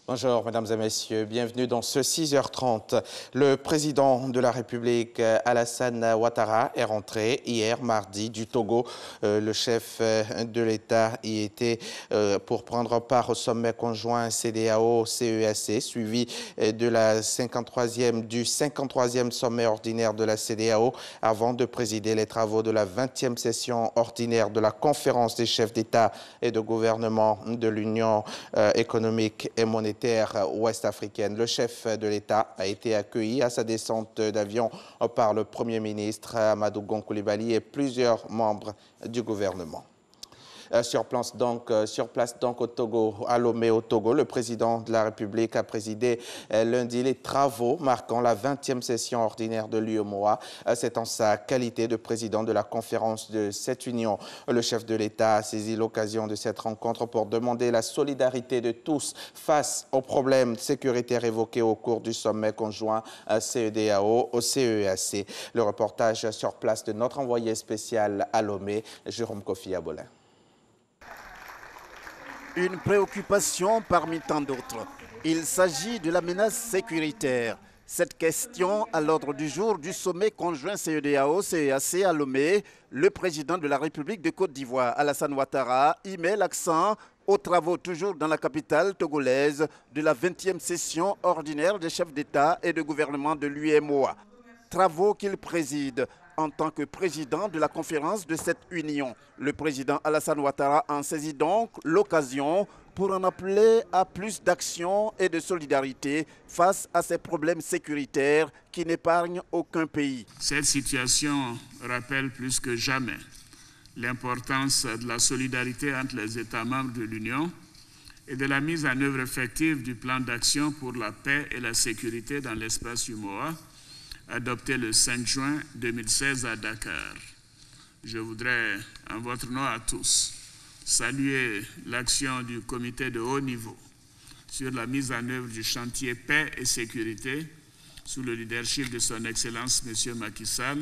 Bonjour, mesdames et messieurs. Bienvenue dans ce 6h30. Le président de la République, Alassane Ouattara, est rentré hier, mardi, du Togo. Le chef de l'État y était pour prendre part au sommet conjoint CEDEAO-CEAC, suivi du 53e sommet ordinaire de la CEDEAO, avant de présider les travaux de la 20e session ordinaire de la conférence des chefs d'État et de gouvernement de l'Union économique et monétaire ouest-africaine. Le chef de l'État a été accueilli à sa descente d'avion par le Premier ministre Amadou Gon Coulibaly et plusieurs membres du gouvernement. Sur place donc au Togo, à Lomé au Togo, le président de la République a présidé lundi les travaux marquant la 20e session ordinaire de l'UEMOA. C'est en sa qualité de président de la conférence de cette union. Le chef de l'État a saisi l'occasion de cette rencontre pour demander la solidarité de tous face aux problèmes sécuritaires évoqués au cours du sommet conjoint CEDEAO au CEAC. Le reportage sur place de notre envoyé spécial à Lomé, Jérôme Kofi Abolin. Une préoccupation parmi tant d'autres. Il s'agit de la menace sécuritaire. Cette question à l'ordre du jour du sommet conjoint CEDEAO-CEAC à Lomé, le président de la République de Côte d'Ivoire, Alassane Ouattara, y met l'accent aux travaux toujours dans la capitale togolaise de la 20e session ordinaire des chefs d'État et de gouvernement de l'UEMOA. Travaux qu'il préside en tant que président de la conférence de cette union. Le président Alassane Ouattara en saisit donc l'occasion pour en appeler à plus d'action et de solidarité face à ces problèmes sécuritaires qui n'épargnent aucun pays. Cette situation rappelle plus que jamais l'importance de la solidarité entre les États membres de l'Union et de la mise en œuvre effective du plan d'action pour la paix et la sécurité dans l'espace UEMOA, adopté le 5 juin 2016 à Dakar. Je voudrais, en votre nom à tous, saluer l'action du comité de haut niveau sur la mise en œuvre du chantier paix et sécurité sous le leadership de son Excellence M. Macky Sall,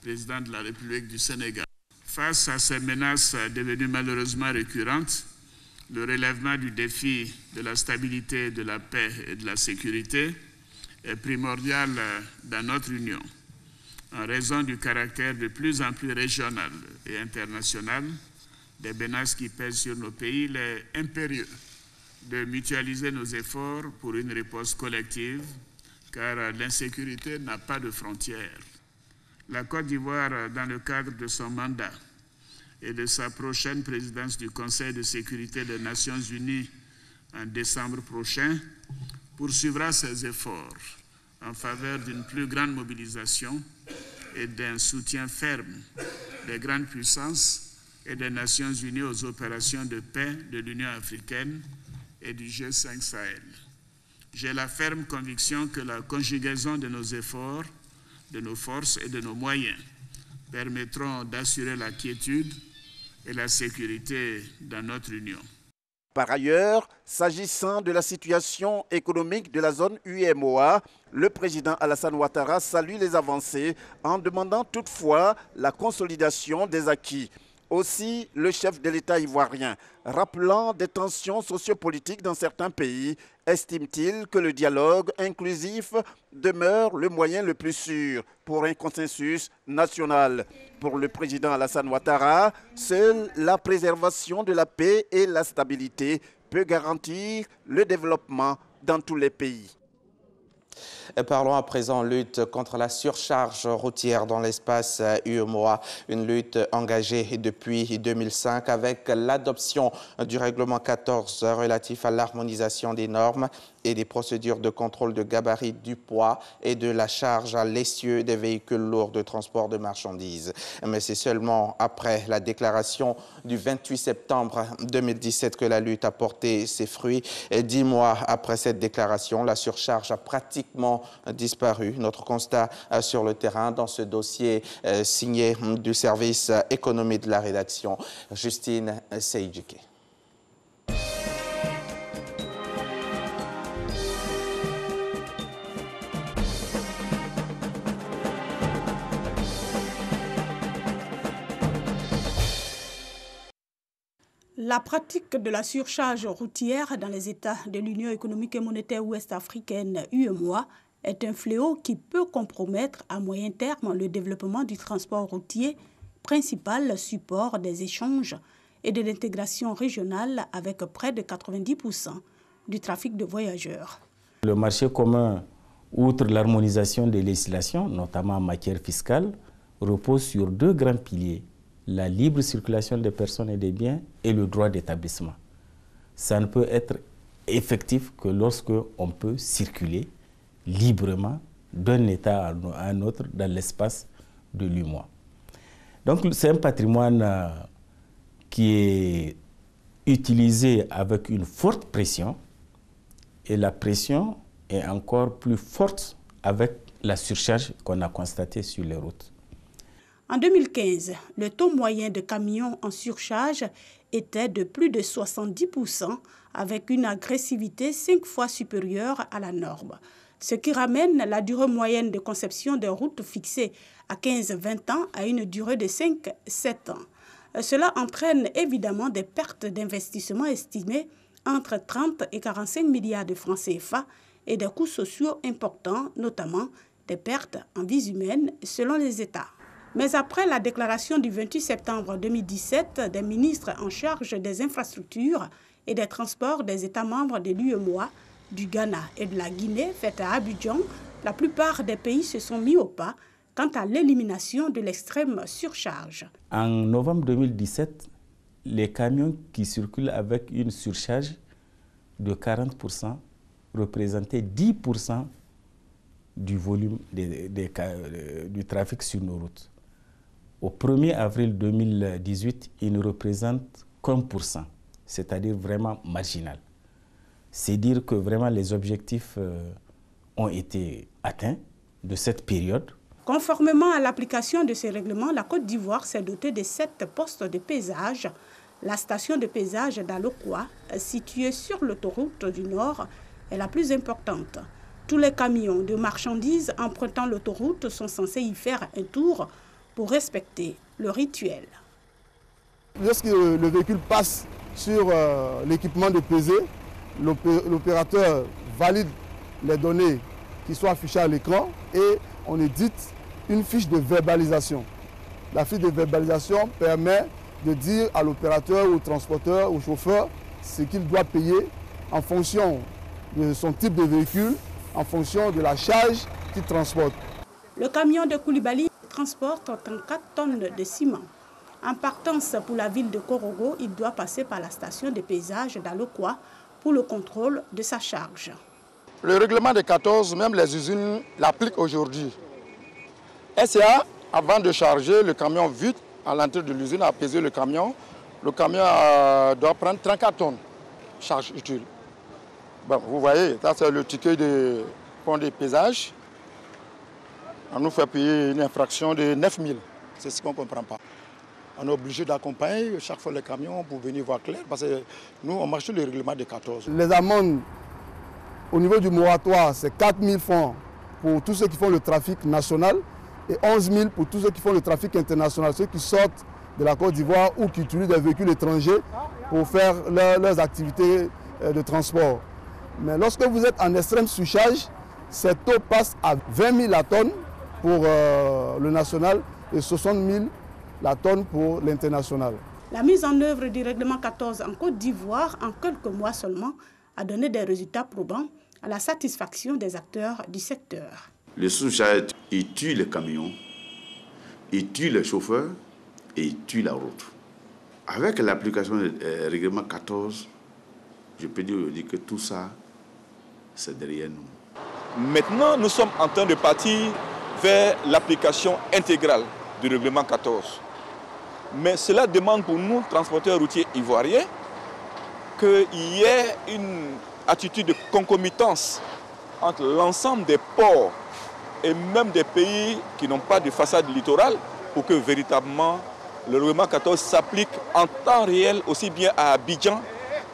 président de la République du Sénégal. Face à ces menaces devenues malheureusement récurrentes, le relèvement du défi de la stabilité, de la paix et de la sécurité est primordial dans notre Union, en raison du caractère de plus en plus régional et international des menaces qui pèsent sur nos pays. Il est impérieux de mutualiser nos efforts pour une réponse collective, car l'insécurité n'a pas de frontières. La Côte d'Ivoire, dans le cadre de son mandat et de sa prochaine présidence du Conseil de sécurité des Nations Unies en décembre prochain, poursuivra ses efforts en faveur d'une plus grande mobilisation et d'un soutien ferme des grandes puissances et des Nations Unies aux opérations de paix de l'Union africaine et du G5 Sahel. J'ai la ferme conviction que la conjugaison de nos efforts, de nos forces et de nos moyens permettront d'assurer la quiétude et la sécurité dans notre Union. Par ailleurs, s'agissant de la situation économique de la zone UEMOA, le président Alassane Ouattara salue les avancées en demandant toutefois la consolidation des acquis. Aussi, le chef de l'État ivoirien, rappelant des tensions sociopolitiques dans certains pays, estime-t-il que le dialogue inclusif demeure le moyen le plus sûr pour un consensus national. Pour le président Alassane Ouattara, seule la préservation de la paix et la stabilité peut garantir le développement dans tous les pays. Parlons à présent lutte contre la surcharge routière dans l'espace UEMOA, une lutte engagée depuis 2005 avec l'adoption du règlement 14 relatif à l'harmonisation des normes et des procédures de contrôle de gabarit du poids et de la charge à l'essieu des véhicules lourds de transport de marchandises. Mais c'est seulement après la déclaration du 28 septembre 2017 que la lutte a porté ses fruits. Et 10 mois après cette déclaration, la surcharge a pratiquement disparu. Notre constat sur le terrain dans ce dossier signé du service économie de la rédaction, Justine Seydjike. La pratique de la surcharge routière dans les États de l'Union économique et monétaire ouest-africaine (UEMOA) est un fléau qui peut compromettre à moyen terme le développement du transport routier, principal support des échanges et de l'intégration régionale avec près de 90% du trafic de voyageurs. Le marché commun, outre l'harmonisation des législations, notamment en matière fiscale, repose sur deux grands piliers: la libre circulation des personnes et des biens et le droit d'établissement. Ça ne peut être effectif que lorsque on peut circuler librement d'un État à un autre dans l'espace de l'UEMOA. Donc c'est un patrimoine qui est utilisé avec une forte pression, et la pression est encore plus forte avec la surcharge qu'on a constatée sur les routes. En 2015, le taux moyen de camions en surcharge était de plus de 70%, avec une agressivité 5 fois supérieure à la norme, ce qui ramène la durée moyenne de conception des routes fixée à 15-20 ans à une durée de 5-7 ans. Cela entraîne évidemment des pertes d'investissement estimées entre 30 et 45 milliards de francs CFA et des coûts sociaux importants, notamment des pertes en vies humaines selon les États. Mais après la déclaration du 28 septembre 2017 des ministres en charge des infrastructures et des transports des États membres de l'UEMOA, du Ghana et de la Guinée, faite à Abidjan, la plupart des pays se sont mis au pas quant à l'élimination de l'extrême surcharge. En novembre 2017, les camions qui circulent avec une surcharge de 40% représentaient 10% du volume du trafic sur nos routes. Au 1er avril 2018, il ne représente qu'1%, c'est-à-dire vraiment marginal. C'est dire que vraiment les objectifs ont été atteints de cette période. Conformément à l'application de ces règlements, la Côte d'Ivoire s'est dotée de 7 postes de péage. La station de péage d'Alokwa, située sur l'autoroute du Nord, est la plus importante. Tous les camions de marchandises empruntant l'autoroute sont censés y faire un tour pour respecter le rituel. Lorsque le véhicule passe sur l'équipement de pesée, l'opérateur valide les données qui sont affichées à l'écran et on édite une fiche de verbalisation. La fiche de verbalisation permet de dire à l'opérateur, au transporteur, au chauffeur ce qu'il doit payer en fonction de son type de véhicule, en fonction de la charge qu'il transporte. Le camion de Koulibaly transporte 34 tonnes de ciment. En partance pour la ville de Korogo, il doit passer par la station de péage d'Alokwa pour le contrôle de sa charge. Le règlement de 14, même les usines l'appliquent aujourd'hui. SCA, avant de charger le camion vide à l'entrée de l'usine, a pesé le camion doit prendre 34 tonnes de charge utile. Bon, vous voyez, ça c'est le ticket de pont de pesage. On nous fait payer une infraction de 9 000. C'est ce qu'on ne comprend pas. On est obligé d'accompagner chaque fois les camions pour venir voir clair, parce que nous, on marche sur le règlement de 14. Les amendes au niveau du moratoire, c'est 4 000 francs pour tous ceux qui font le trafic national et 11 000 pour tous ceux qui font le trafic international, ceux qui sortent de la Côte d'Ivoire ou qui utilisent des véhicules étrangers pour faire leurs activités de transport. Mais lorsque vous êtes en extrême surcharge, ces taux passent à 20 000 la tonne pour le national et 60 000 la tonne pour l'international. La mise en œuvre du règlement 14 en Côte d'Ivoire, en quelques mois seulement, a donné des résultats probants à la satisfaction des acteurs du secteur. Le surcharge, il tue les camions, il tue les chauffeurs et il tue la route. Avec l'application du règlement 14, je peux dire que tout ça, c'est derrière nous. Maintenant, nous sommes en train de partir vers l'application intégrale du règlement 14. Mais cela demande pour nous, transporteurs routiers ivoiriens, qu'il y ait une attitude de concomitance entre l'ensemble des ports et même des pays qui n'ont pas de façade littorale pour que véritablement le règlement 14 s'applique en temps réel aussi bien à Abidjan,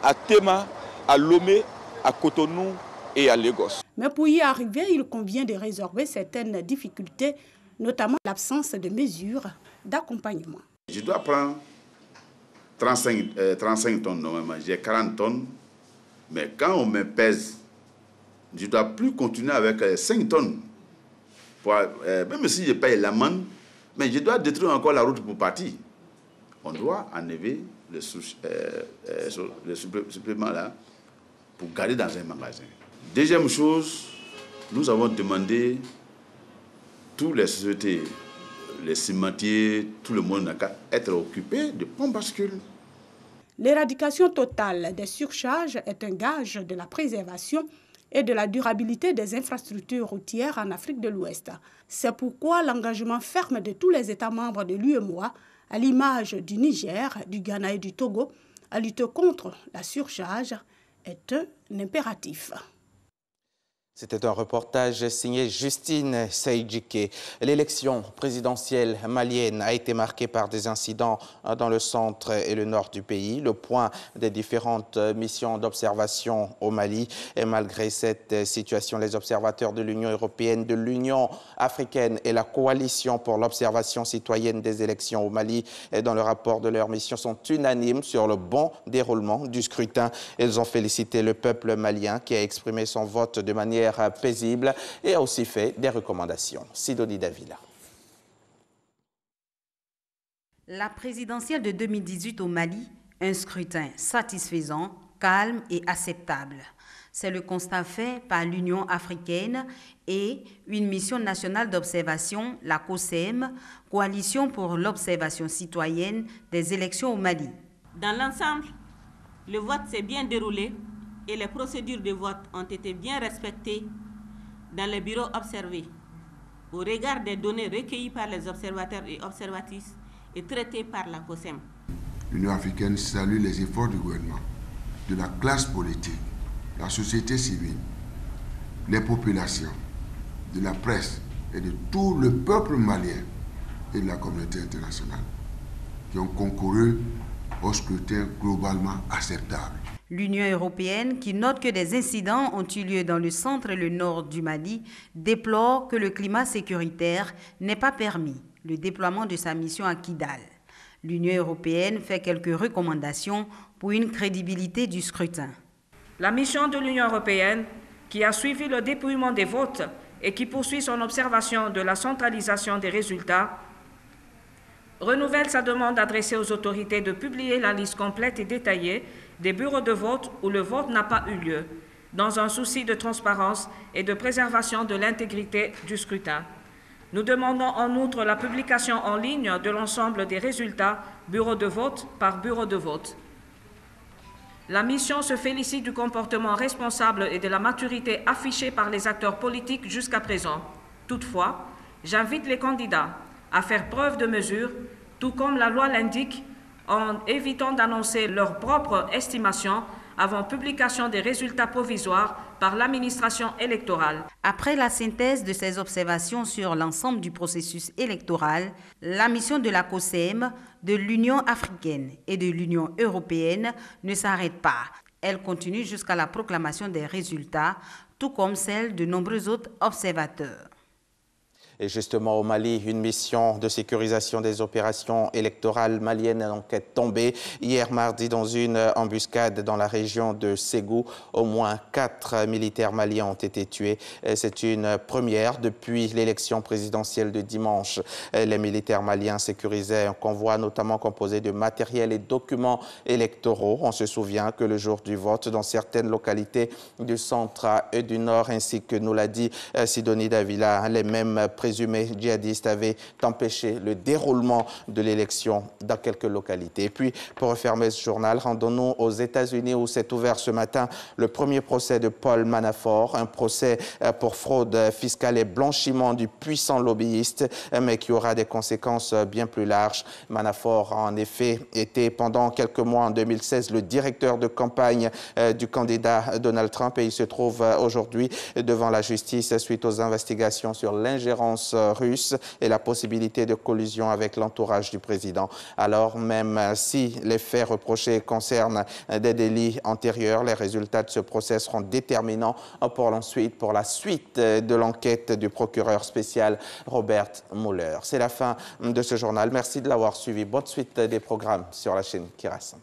à Tema, à Lomé, à Cotonou et à Lagos. Mais pour y arriver, il convient de résorber certaines difficultés, notamment l'absence de mesures d'accompagnement. Je dois prendre 35 tonnes normalement, j'ai 40 tonnes, mais quand on me pèse, je ne dois plus continuer avec 5 tonnes. Même si je paye l'amende, mais je dois détruire encore la route pour partir. On doit enlever le supplément là pour garder dans un magasin. Deuxième chose, nous avons demandé toutes les sociétés, les cimentiers, tout le monde n'a qu'à être occupé de pompes bascules. L'éradication totale des surcharges est un gage de la préservation et de la durabilité des infrastructures routières en Afrique de l'Ouest. C'est pourquoi l'engagement ferme de tous les États membres de l'UEMOA, à l'image du Niger, du Ghana et du Togo, à lutter contre la surcharge, est un impératif. C'était un reportage signé Justine Seydjike. L'élection présidentielle malienne a été marquée par des incidents dans le centre et le nord du pays. Le point des différentes missions d'observation au Mali. Et malgré cette situation, les observateurs de l'Union européenne, de l'Union africaine et la coalition pour l'observation citoyenne des élections au Mali, et dans le rapport de leur mission, sont unanimes sur le bon déroulement du scrutin. Ils ont félicité le peuple malien qui a exprimé son vote de manière paisible et a aussi fait des recommandations. Sidonie Davila. La présidentielle de 2018 au Mali, un scrutin satisfaisant, calme et acceptable. C'est le constat fait par l'Union africaine et une mission nationale d'observation, la COSEM, Coalition pour l'observation citoyenne des élections au Mali. Dans l'ensemble, le vote s'est bien déroulé et les procédures de vote ont été bien respectées dans les bureaux observés, au regard des données recueillies par les observateurs et observatrices et traitées par la COSEM. L'Union africaine salue les efforts du gouvernement, de la classe politique, la société civile, les populations, de la presse et de tout le peuple malien et de la communauté internationale qui ont concouru au scrutin globalement acceptable. L'Union européenne, qui note que des incidents ont eu lieu dans le centre et le nord du Mali, déplore que le climat sécuritaire n'ait pas permis le déploiement de sa mission à Kidal. L'Union européenne fait quelques recommandations pour une crédibilité du scrutin. La mission de l'Union européenne, qui a suivi le dépouillement des votes et qui poursuit son observation de la centralisation des résultats, renouvelle sa demande adressée aux autorités de publier la liste complète et détaillée des bureaux de vote où le vote n'a pas eu lieu, dans un souci de transparence et de préservation de l'intégrité du scrutin. Nous demandons en outre la publication en ligne de l'ensemble des résultats, bureau de vote par bureau de vote. La mission se félicite du comportement responsable et de la maturité affichée par les acteurs politiques jusqu'à présent. Toutefois, j'invite les candidats à faire preuve de mesure, tout comme la loi l'indique, en évitant d'annoncer leur propre estimation avant publication des résultats provisoires par l'administration électorale. Après la synthèse de ces observations sur l'ensemble du processus électoral, la mission de la COSEM, de l'Union africaine et de l'Union européenne ne s'arrête pas. Elle continue jusqu'à la proclamation des résultats, tout comme celle de nombreux autres observateurs. Et justement au Mali, une mission de sécurisation des opérations électorales maliennes est tombée hier mardi dans une embuscade dans la région de Ségou. Au moins 4 militaires maliens ont été tués. C'est une première depuis l'élection présidentielle de dimanche. Les militaires maliens sécurisaient un convoi notamment composé de matériel et documents électoraux. On se souvient que le jour du vote, dans certaines localités du centre et du nord, ainsi que nous l'a dit Sidonie Davila, les mêmes présumés djihadistes avaient empêché le déroulement de l'élection dans quelques localités. Et puis, pour refermer ce journal, rendons-nous aux États-Unis où s'est ouvert ce matin le premier procès de Paul Manafort, un procès pour fraude fiscale et blanchiment du puissant lobbyiste, mais qui aura des conséquences bien plus larges. Manafort a en effet été pendant quelques mois en 2016 le directeur de campagne du candidat Donald Trump et il se trouve aujourd'hui devant la justice suite aux investigations sur l'ingérence l'influence russe et la possibilité de collusion avec l'entourage du président. Alors, même si les faits reprochés concernent des délits antérieurs, les résultats de ce procès seront déterminants pour la suite de l'enquête du procureur spécial Robert Mueller. C'est la fin de ce journal. Merci de l'avoir suivi. Bonne suite des programmes sur la chaîne qui rassemble.